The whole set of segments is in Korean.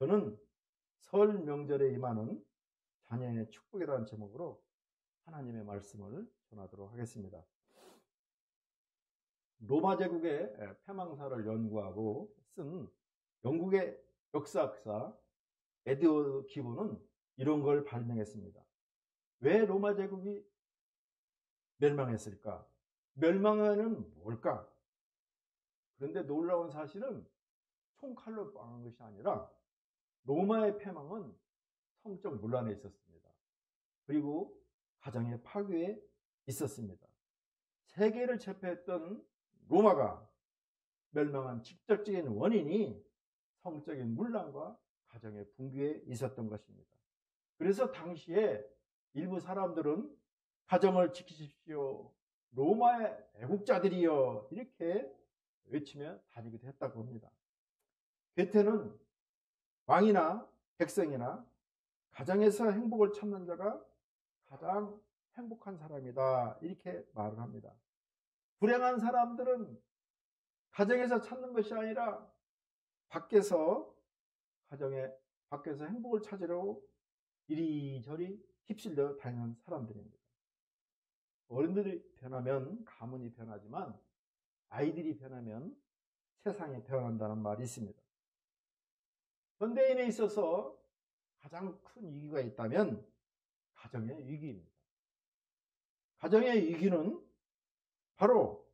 저는 설 명절에 임하는 자녀의 축복이라는 제목으로 하나님의 말씀을 전하도록 하겠습니다. 로마 제국의 패망사를 연구하고 쓴 영국의 역사학사 에드워드 기본은 이런 걸 발명했습니다. 왜 로마 제국이 멸망했을까? 멸망에는 뭘까? 그런데 놀라운 사실은 총칼로 망한 것이 아니라 로마의 패망은 성적 문란에 있었습니다. 그리고 가정의 파괴에 있었습니다. 세계를 제패했던 로마가 멸망한 직접적인 원인이 성적인 문란과 가정의 붕괴에 있었던 것입니다. 그래서 당시에 일부 사람들은 가정을 지키십시오, 로마의 애국자들이여, 이렇게 외치며 다니기도 했다고 합니다. 괴테는 왕이나 백성이나 가정에서 행복을 찾는 자가 가장 행복한 사람이다, 이렇게 말을 합니다. 불행한 사람들은 가정에서 찾는 것이 아니라 밖에서 행복을 찾으려고 이리저리 휩쓸려 다니는 사람들입니다. 어른들이 변하면 가문이 변하지만 아이들이 변하면 세상이 변한다는 말이 있습니다. 현대인에 있어서 가장 큰 위기가 있다면 가정의 위기입니다. 가정의 위기는 바로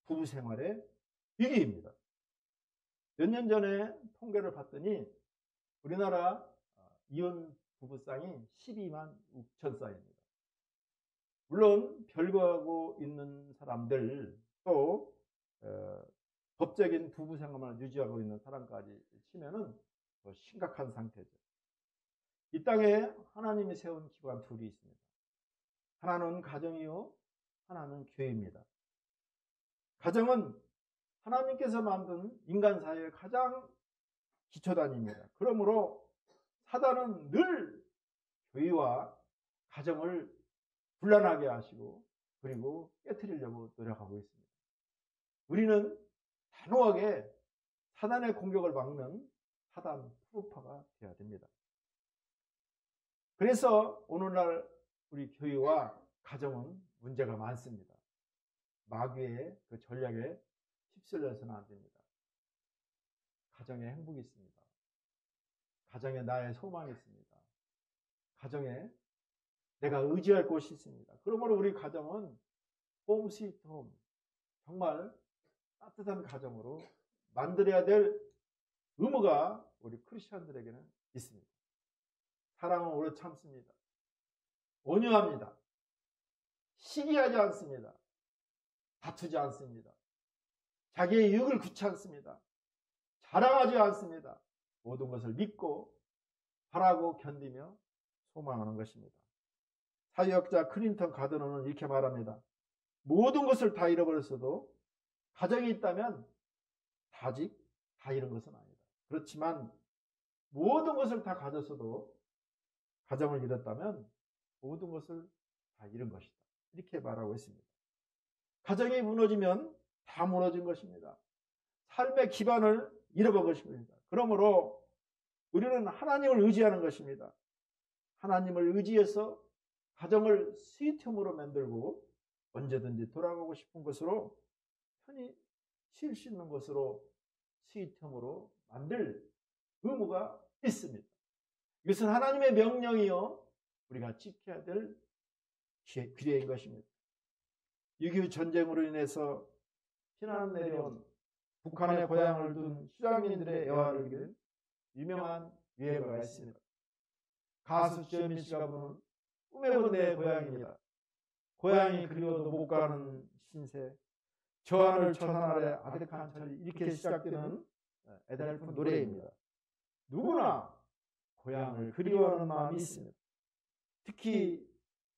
부부 생활의 위기입니다. 몇 년 전에 통계를 봤더니 우리나라 이혼 부부 쌍이 12만 6천 쌍입니다. 물론 별거하고 있는 사람들, 또 법적인 부부 생활을 유지하고 있는 사람까지 치면은 더 심각한 상태죠. 이 땅에 하나님이 세운 기관 둘이 있습니다. 하나는 가정이요, 하나는 교회입니다. 가정은 하나님께서 만든 인간 사회의 가장 기초단위입니다. 그러므로 사단은 늘 교회와 가정을 불란하게 하시고 그리고 깨트리려고 노력하고 있습니다. 우리는 단호하게 사단의 공격을 막는 사단 프로파가 되어야 됩니다. 그래서 오늘날 우리 교회와 가정은 문제가 많습니다. 마귀의 그 전략에 휩쓸려서는 안 됩니다. 가정에 행복이 있습니다. 가정에 나의 소망이 있습니다. 가정에 내가 의지할 곳이 있습니다. 그러므로 우리 가정은 홈 스위트 홈, 정말 따뜻한 가정으로 만들어야 될 의무가 우리 크리스천들에게는 있습니다. 사랑은 오래 참습니다. 온유합니다. 시기하지 않습니다. 다투지 않습니다. 자기의 이익을 구치 않습니다. 자랑하지 않습니다. 모든 것을 믿고 바라고 견디며 소망하는 것입니다. 사회학자 클린턴 가드너는 이렇게 말합니다. 모든 것을 다 잃어버렸어도 가정이 있다면 아직 다 잃은 것은 아니다. 그렇지만 모든 것을 다 가졌어도 가정을 잃었다면 모든 것을 다 잃은 것이다, 이렇게 말하고 있습니다. 가정이 무너지면 다 무너진 것입니다. 삶의 기반을 잃어버린 것입니다. 그러므로 우리는 하나님을 의지하는 것입니다. 하나님을 의지해서 가정을 스위트홈으로 만들고 언제든지 돌아가고 싶은 것으로, 편히 쉴 수 있는 것으로 스위트홈으로 만들 의무가 있습니다. 이것은 하나님의 명령이요, 우리가 지켜야 될 규례인 것입니다. 6.25 전쟁으로 인해서 피난 내려온 북한의 고향을 둔 수장민들의 애화를 그린 유명한 유행어가 있습니다. 가수 주현민 씨가 부른 꿈에 본 내 고향입니다. 고향이 그리워도 못 가는 신세, 저 하늘 저 하늘의 아득한 천리, 이렇게 시작되는 애달픈 노래입니다. 누구나 고향을 그리워하는 마음이 있습니다. 특히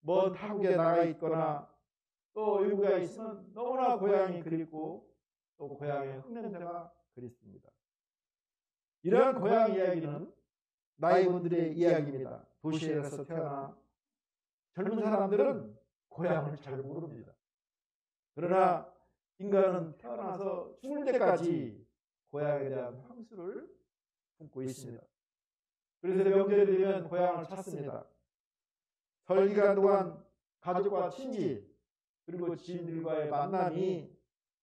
먼 타국에 나가 있거나 또 외국에 있으면 너무나 고향이 그립고 또 고향의 흙냄새가 그립습니다. 이러한 고향 이야기는 나이분들의 이야기입니다. 도시에서 태어나 젊은 사람들은 고향을 잘 모릅니다. 그러나 인간은 태어나서 죽을 때까지 고향에 대한 향수를 품고 있습니다. 그래서 명절이 되면 고향을 찾습니다. 설 기간 동안 가족과 친지 그리고 지인들과의 만남이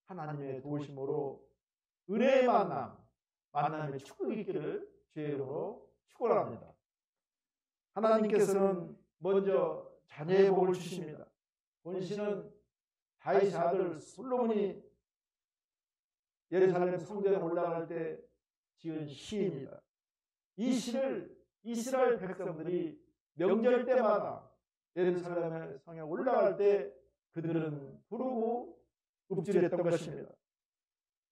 하나님의 도우심으로 은혜의 만남의 축복이 있기를 주의 이름으로 축원합니다. 하나님께서는 먼저 자녀의 복을 주십니다. 본시는 다윗의 아들 솔로몬이 예루살렘 성전에 올라갈 때 지은 시입니다. 이 시를 이스라엘 백성들이 명절 때마다 예루살렘 성에 올라갈 때 그들은 부르고 읊조렸던 것입니다.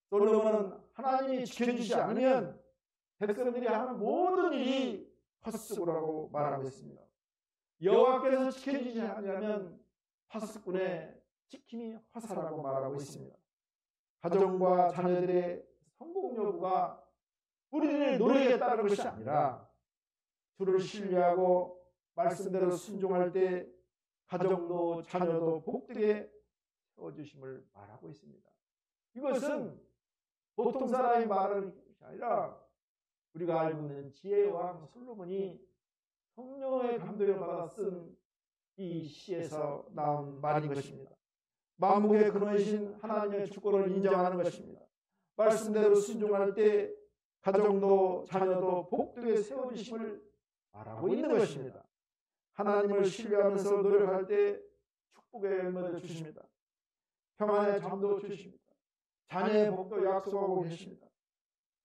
솔로몬은 하나님이 지켜주지 않으면 백성들이 하는 모든 일이 헛수고라고 말하고 있습니다. 여호와께서 지켜주지 않으면 파수꾼의 지킴이 화사라고 말하고 있습니다. 가정과 자녀들의 성공 여부가 우리의 노력에 따른 것이 아니라 주를 신뢰하고 말씀대로 순종할 때 가정도 자녀도 복되게 세워주심을 말하고 있습니다. 이것은 보통 사람이 말하는 것이 아니라 우리가 알고 있는 지혜의 왕 솔로몬이 성령의 감동을 받아 쓴 이 시에서 나온 말인 것입니다. 만국의 근원이신 하나님의 주권을 인정하는 것입니다. 말씀대로 순종할 때 가정도 자녀도 복되게 세워주심을 말하고 있는 것입니다. 하나님을 신뢰하면서 노력할 때 축복의 열매를 주십니다. 평안의 잠도 주십니다. 자녀의 복도 약속하고 계십니다.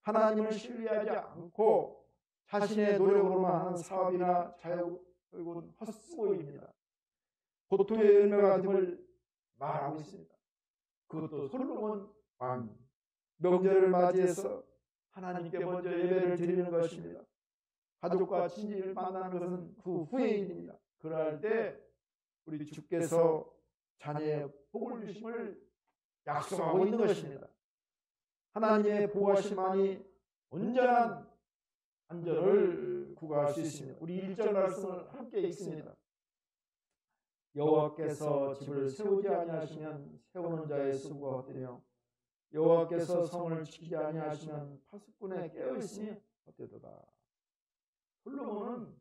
하나님을 신뢰하지 않고 자신의 노력으로만 하는 사업이나 자유은 헛수고입니다. 고통의 열매가 됨을 말하고 있습니다. 그것도 솔로몬 왕 명절을 맞이해서 하나님께 먼저 예배를 드리는 것입니다. 가족과 친지를 만나는 것은 그 후의 일입니다. 그럴 때 우리 주께서 자녀의 복을 주심을 약속하고 있는 것입니다. 하나님의 보호하심만이 온전한 안전을 구가할 수 있습니다. 우리 1절 말씀을 함께 읽습니다. 여호와께서 집을 세우지 아니하시면 세우는 자의 수고가 헛되며 여호와께서 성을 지키지 아니하시면 파수꾼에 깨어있으니 헛되도다. 솔로몬은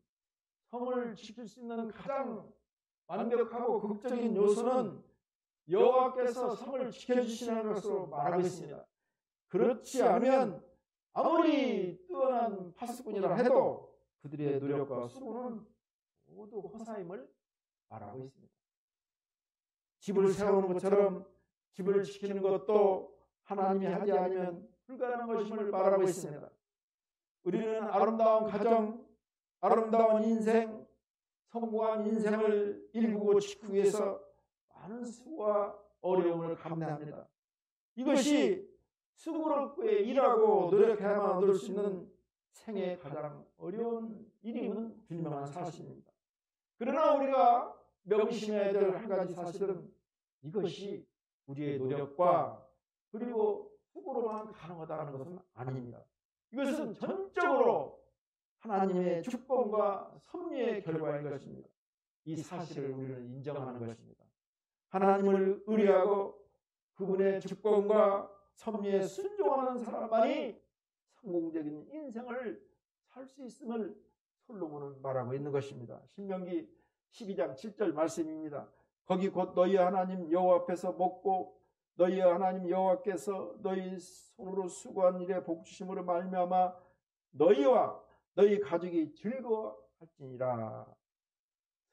성을 지킬 수 있는 가장 완벽하고 극적인 요소는 여호와께서 성을 지켜주시는 것으로 말하고 있습니다. 그렇지 않으면 아무리 뛰어난 파수꾼이라 해도 그들의 노력과 수고는 모두 허사임을 말하고 있습니다. 집을 세우는 것처럼 집을 지키는 것도 하나님이 하지 않으면 불가능한 것임을 말하고 있습니다. 우리는 아름다운 가정, 아름다운 인생, 성공한 인생을 일구고 지키기 위해서 많은 수고와 어려움을 감내합니다. 이것이 수고롭게 일하고 노력해야만 얻을 수 있는 생애의 가장 어려운 일임은 분명한 사실입니다. 그러나 우리가 명심해야 될 한 가지 사실은 이것이 우리의 노력과 그리고 수고로만 가능하다는 것은 아닙니다. 이것은 전적으로 하나님의 축복과 섭리의 결과인 것입니다. 이 사실을 우리는 인정하는 것입니다. 하나님을 의뢰하고 그분의 축복과 섭리에 순종하는 사람만이 성공적인 인생을 살 수 있음을 솔로몬은 말하고 있는 것입니다. 신명기 12장 7절 말씀입니다. 거기 곧 너희 하나님 여호와 앞에서 먹고 너희 하나님 여호와께서 너희 손으로 수고한 일에 복 주심으로 말미암아 너희와 너희 가족이 즐거워할지니라.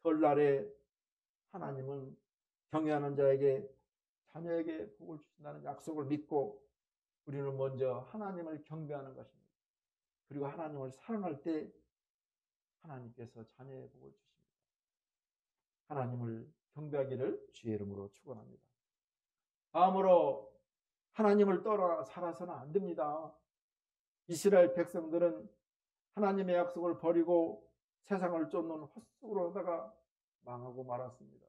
설날에 하나님은 경외하는 자에게 자녀에게 복을 주신다는 약속을 믿고 우리는 먼저 하나님을 경배하는 것입니다. 그리고 하나님을 사랑할 때 하나님께서 자녀의 복을 주십니다. 하나님을 경배하기를 주의 이름으로 축원합니다. 다음으로 하나님을 떠나 살아서는 안 됩니다. 이스라엘 백성들은 하나님의 약속을 버리고 세상을 쫓는 헛수고로 하다가 망하고 말았습니다.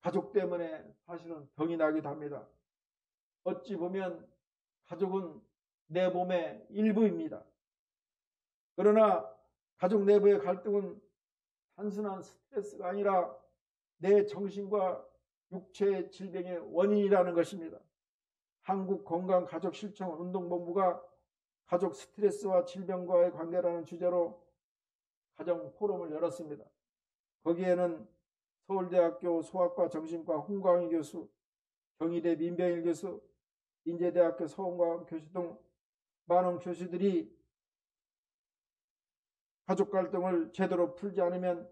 가족 때문에 사실은 병이 나기도 합니다. 어찌 보면 가족은 내 몸의 일부입니다. 그러나 가족 내부의 갈등은 단순한 스트레스가 아니라 내 정신과 육체의 질병의 원인이라는 것입니다. 한국건강가족실천운동본부가 가족 스트레스와 질병과의 관계라는 주제로 가정 포럼을 열었습니다. 거기에는 서울대학교 소아과 정신과 홍광희 교수, 경희대 민병일 교수, 인제대학교 서원과학 교수 등 많은 교수들이 가족 갈등을 제대로 풀지 않으면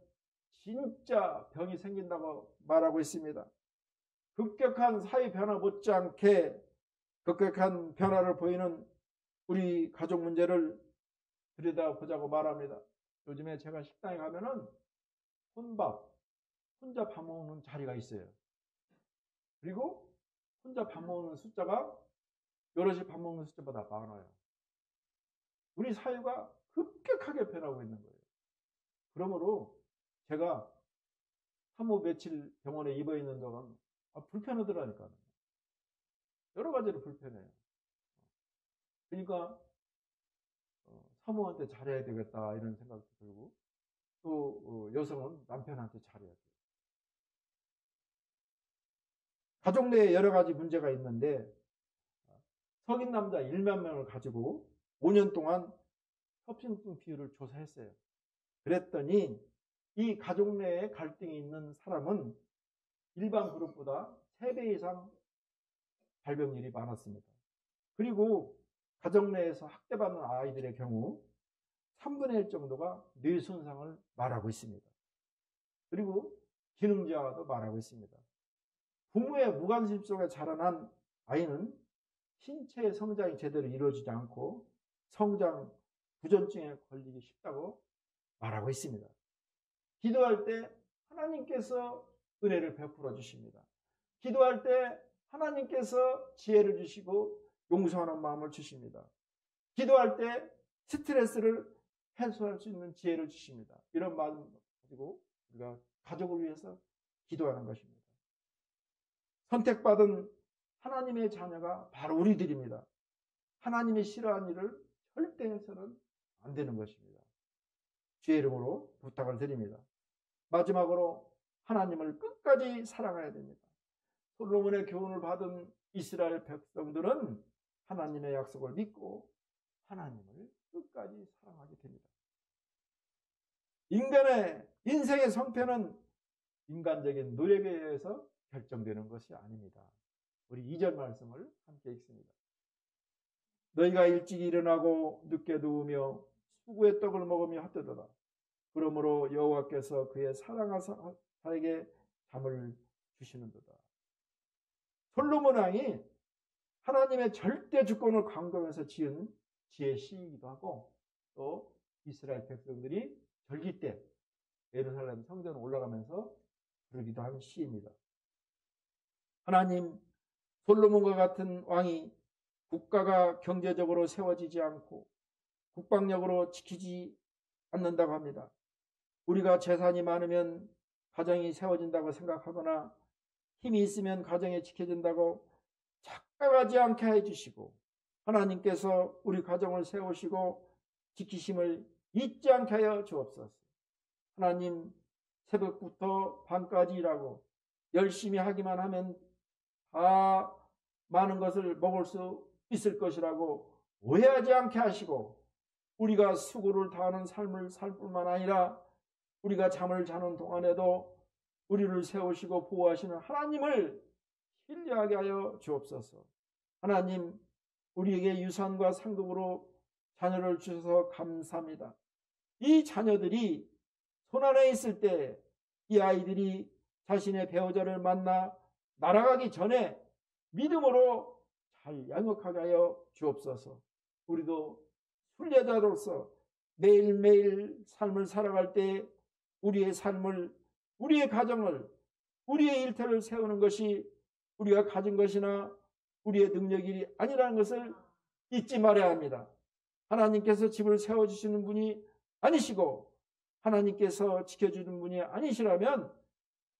진짜 병이 생긴다고 말하고 있습니다. 급격한 사회 변화 못지않게 급격한 변화를 보이는 우리 가족 문제를 들여다보자고 말합니다. 요즘에 제가 식당에 가면은 혼자 밥 먹는 자리가 있어요. 그리고 혼자 밥 먹는 숫자가 여럿이 밥 먹는 숫자보다 많아요. 우리 사회가 급격하게 변하고 있는 거예요. 그러므로 제가 3호 며칠 병원에 입어 있는 동안 불편하더라니까요. 여러 가지로 불편해요. 그러니까 사모한테 잘해야 되겠다 이런 생각도 들고 또 여성은 남편한테 잘해야 돼요. 가족 내에 여러 가지 문제가 있는데 성인 남자 1만 명을 가지고 5년 동안 협심증 비율을 조사했어요. 그랬더니 이 가족 내에 갈등이 있는 사람은 일반 그룹보다 3배 이상 발병률이 많았습니다. 그리고 가정 내에서 학대받는 아이들의 경우 3분의 1 정도가 뇌 손상을 말하고 있습니다. 그리고 기능저하도 말하고 있습니다. 부모의 무관심 속에 자라난 아이는 신체의 성장이 제대로 이루어지지 않고 성장 부전증에 걸리기 쉽다고 말하고 있습니다. 기도할 때 하나님께서 은혜를 베풀어 주십니다. 기도할 때 하나님께서 지혜를 주시고 용서하는 마음을 주십니다. 기도할 때 스트레스를 해소할 수 있는 지혜를 주십니다. 이런 마음 가지고 우리가 가족을 위해서 기도하는 것입니다. 선택받은 하나님의 자녀가 바로 우리들입니다. 하나님이 싫어하는 일을 절대 해서는 안 되는 것입니다. 주의 이름으로 부탁을 드립니다. 마지막으로 하나님을 끝까지 사랑해야 됩니다. 솔로몬의 교훈을 받은 이스라엘 백성들은 하나님의 약속을 믿고 하나님을 끝까지 사랑하게 됩니다. 인간의 인생의 성패는 인간적인 노력에 의해서 결정되는 것이 아닙니다. 우리 2절 말씀을 함께 읽습니다. 너희가 일찍 일어나고 늦게 누우며 수구의 떡을 먹으며 헛되도다. 그러므로 여호와께서 그의 사랑하는 자에게 잠을 주시는도다. 솔로몬 왕이 하나님의 절대 주권을 강구하면서 지은 지혜 시이기도 하고 또 이스라엘 백성들이 절기 때 예루살렘 성전 올라가면서 부르기도 한 시입니다. 하나님, 솔로몬과 같은 왕이 국가가 경제적으로 세워지지 않고 국방력으로 지키지 않는다고 합니다. 우리가 재산이 많으면 가정이 세워진다고 생각하거나 힘이 있으면 가정이 지켜진다고 착각하지 않게 해주시고 하나님께서 우리 가정을 세우시고 지키심을 잊지 않게 하여 주옵소서. 하나님, 새벽부터 밤까지 일하고 열심히 하기만 하면 다 많은 것을 먹을 수 있을 것이라고 오해하지 않게 하시고 우리가 수고를 다하는 삶을 살 뿐만 아니라 우리가 잠을 자는 동안에도 우리를 세우시고 보호하시는 하나님을 신뢰하게 하여 주옵소서. 하나님, 우리에게 유산과 상급으로 자녀를 주셔서 감사합니다. 이 자녀들이 손안에 있을 때 이 아이들이 자신의 배우자를 만나 날아가기 전에 믿음으로 잘 양육하게 하여 주옵소서. 우리도 순례자로서 매일매일 삶을 살아갈 때 우리의 삶을, 우리의 가정을, 우리의 일터를 세우는 것이 우리가 가진 것이나 우리의 능력이 아니라는 것을 잊지 말아야 합니다. 하나님께서 집을 세워주시는 분이 아니시고 하나님께서 지켜주는 분이 아니시라면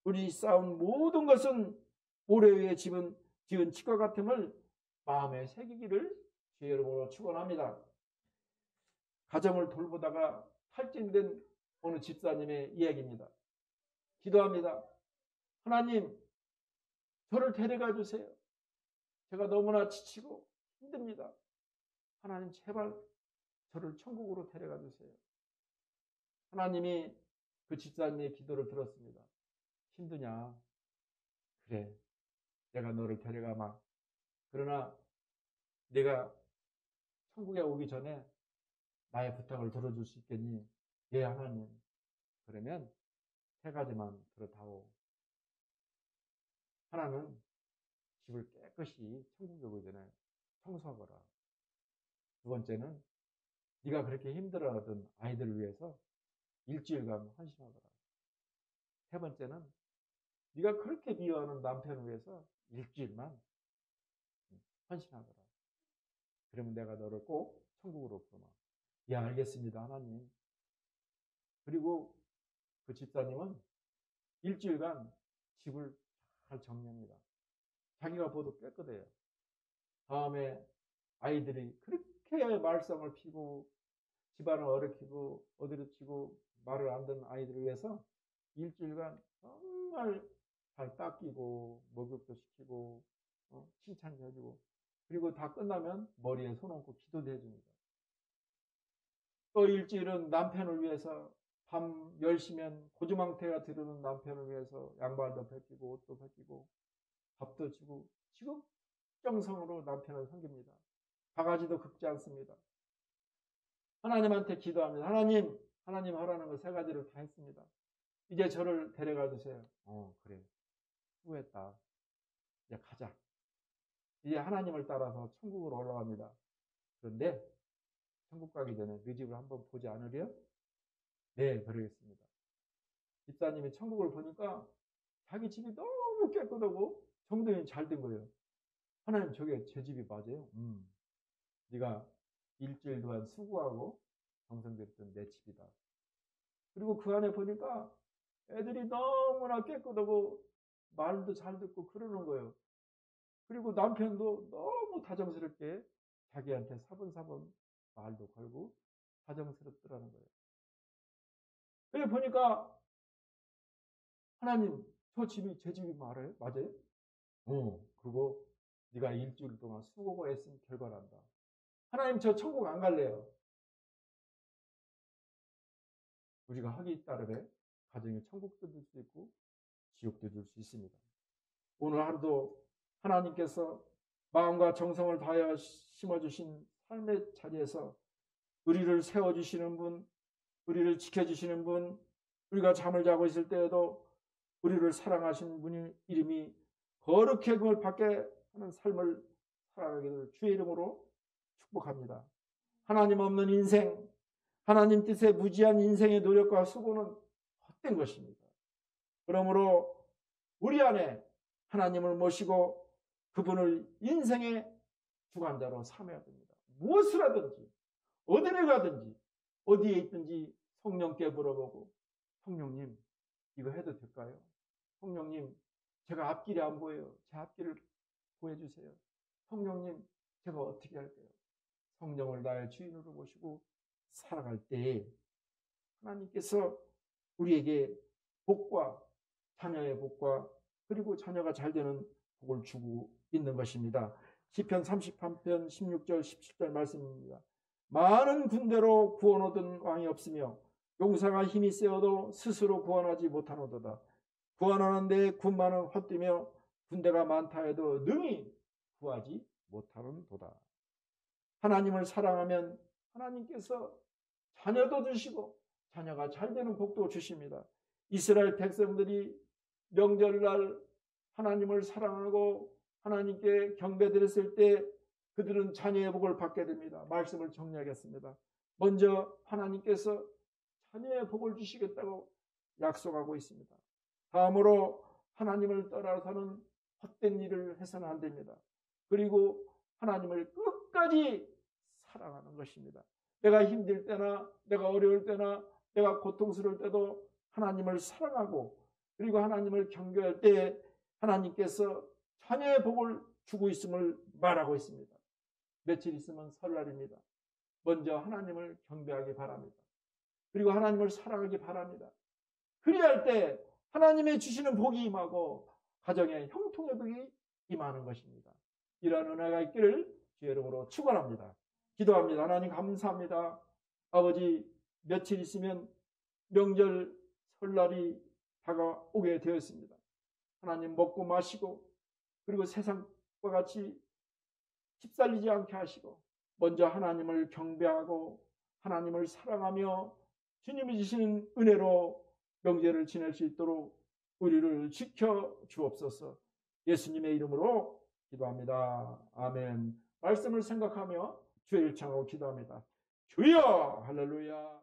우리 쌓은 모든 것은 모래 위에 지은 집과 같음을 마음에 새기기를 주의 이름으로 축원합니다. 가정을 돌보다가 탈진된 어느 집사님의 이야기입니다. 기도합니다. 하나님, 저를 데려가 주세요. 제가 너무나 지치고 힘듭니다. 하나님 제발 저를 천국으로 데려가 주세요. 하나님이 그 집사님의 기도를 들었습니다. 힘드냐? 그래, 내가 너를 데려가마. 그러나 내가 천국에 오기 전에 나의 부탁을 들어줄 수 있겠니? 예, 하나님. 그러면 세 가지만 들어다오. 하나는 집을 깨끗이 천국에 오기 전에 청소하거라. 두 번째는 네가 그렇게 힘들어하던 아이들을 위해서 일주일간 헌신하거라. 세 번째는 네가 그렇게 미워하는 남편을 위해서 일주일만 헌신하거라. 그러면 내가 너를 꼭 천국으로 부르마. 예, 알겠습니다, 하나님. 그리고 그 집사님은 일주일간 집을 잘 정리합니다. 자기가 보도 깨끗해요. 다음에 아이들이 그렇게 말썽을 피고 집안을 어렵히고 어디로치고 말을 안 듣는 아이들을 위해서 일주일간 정말 잘 닦이고 목욕도 시키고 칭찬도 해주고 그리고 다 끝나면 머리에 손 얹고 기도도 해줍니다. 또 일주일은 남편을 위해서 밤 10시면 고주망태가 들어오는 남편을 위해서 양말도 벗기고 옷도 벗기고 밥도 주고 지극정성으로 남편을 섬깁니다. 바가지도 긁지 않습니다. 하나님한테 기도합니다. 하나님 하라는 거 세 가지를 다 했습니다. 이제 저를 데려가 주세요. 그래. 수고했다. 이제 가자. 이제 하나님을 따라서 천국으로 올라갑니다. 그런데 천국 가기 전에 네 집을 한번 보지 않으려? 네, 그러겠습니다. 집사님이 천국을 보니까 자기 집이 너무 깨끗하고 정돈이 잘 된 거예요. 하나님, 저게 제 집이 맞아요? 네가 일주일 동안 수고하고 정성들였던 내 집이다. 그리고 그 안에 보니까 애들이 너무나 깨끗하고 말도 잘 듣고 그러는 거예요. 그리고 남편도 너무 다정스럽게 자기한테 사분사분 말도 걸고 다정스럽더라는 거예요. 그래 보니까 하나님, 저 집이 제 집이 맞아요? 그리고 네가 일주일 동안 수고고 애쓴 결과란다. 하나님, 저 천국 안 갈래요. 우리가 하기 따르면 가정에 천국도 줄 수 있고 지옥도 줄 수 있습니다. 오늘 하루도 하나님께서 마음과 정성을 다하여 심어주신 삶의 자리에서 우리를 세워주시는 분, 우리를 지켜주시는 분, 우리가 잠을 자고 있을 때에도 우리를 사랑하시는 분의 이름이 거룩히 금을 받게 하는 삶을 살아가기를 주의 이름으로 축복합니다. 하나님 없는 인생, 하나님 뜻에 무지한 인생의 노력과 수고는 헛된 것입니다. 그러므로 우리 안에 하나님을 모시고 그분을 인생의 주관자로 삼아야 됩니다. 무엇을 하든지 어디를 가든지 어디에 있든지 성령께 물어보고 성령님 이거 해도 될까요? 성령님 제가 앞길이 안 보여요. 제 앞길을 보여주세요. 성령님 제가 어떻게 할까요? 성령을 나의 주인으로 모시고 살아갈 때에 하나님께서 우리에게 복과 자녀의 복과 그리고 자녀가 잘 되는 복을 주고 있는 것입니다. 시편 33편 16절 17절 말씀입니다. 많은 군대로 구원 얻은 왕이 없으며 용사가 힘이 세어도 스스로 구원하지 못하노도다. 구원하는데 군마는 헛되며 군대가 많다 해도 능히 구하지 못하는도다. 하나님을 사랑하면 하나님께서 자녀도 주시고 자녀가 잘 되는 복도 주십니다. 이스라엘 백성들이 명절날 하나님을 사랑하고 하나님께 경배드렸을 때 그들은 자녀의 복을 받게 됩니다. 말씀을 정리하겠습니다. 먼저 하나님께서 자녀의 복을 주시겠다고 약속하고 있습니다. 다음으로 하나님을 떠나서는 헛된 일을 해서는 안 됩니다. 그리고 하나님을 끝까지 사랑하는 것입니다. 내가 힘들 때나 내가 어려울 때나 내가 고통스러울 때도 하나님을 사랑하고 그리고 하나님을 경배할 때 하나님께서 자녀의 복을 주고 있음을 말하고 있습니다. 며칠 있으면 설날입니다. 먼저 하나님을 경배하기 바랍니다. 그리고 하나님을 사랑하기 바랍니다. 그리할 때 하나님의 주시는 복이 임하고 가정의 형통의 복이 임하는 것입니다. 이러한 은혜가 있기를 주의 이름으로 축원합니다. 기도합니다. 하나님 감사합니다. 아버지, 며칠 있으면 명절 설날이 다가오게 되었습니다. 하나님, 먹고 마시고 그리고 세상과 같이 휩쓸리지 않게 하시고 먼저 하나님을 경배하고 하나님을 사랑하며 주님이 주시는 은혜로 명절을 지낼 수 있도록 우리를 지켜 주옵소서. 예수님의 이름으로 기도합니다. 아멘. 말씀을 생각하며 주의 일창하고 기도합니다. 주여! 할렐루야!